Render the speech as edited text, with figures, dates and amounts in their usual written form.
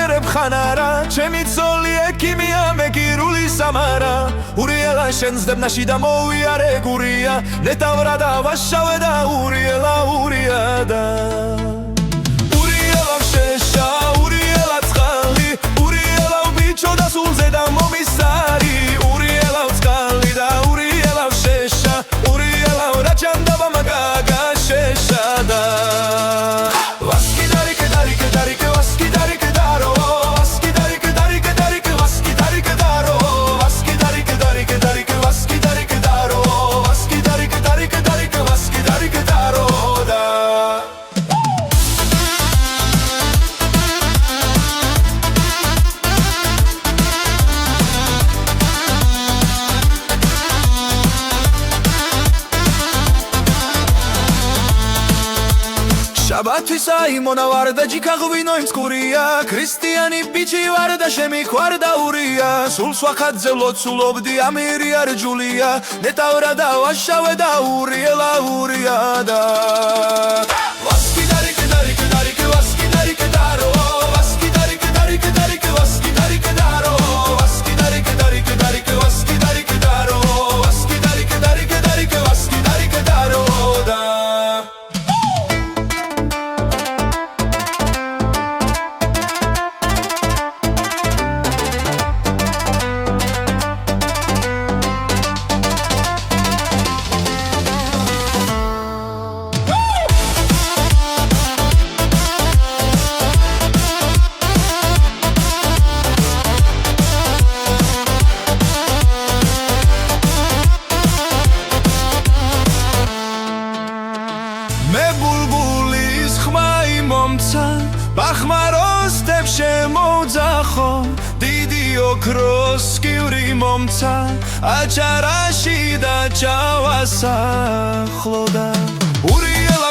ვერებ ხანარა ჩემი ცოლი ექიმია მე კირული სამარა ურიელა შენს დებნაში და მოვიარე გურია ნეტავრა და ვაშავე და ურიელა ურიადა ურიელა შეშა ურიელა წყალი ურიელა ბიჭო და სულზე და მომისარი ურიელა წყალი და ურიელა შეშა ურიელა რაჭანდაბა მაგაგა შეშა და შაბათის აიმონა ვარ და ჯიქა ღვინო იმწყურია ქრისტიანი ბიჭი ვარ და შემიხვარდა ურია სულს ვახაძე ლოცულობდი ამირი არ ჯულია ნეტავრა და ვაშავე და ურიელა ურიადა ბახმაროს დებ შემოძახო დიდი ოქროს კივრი მომცა აჭარაში და ჩავასახლო და ურიელა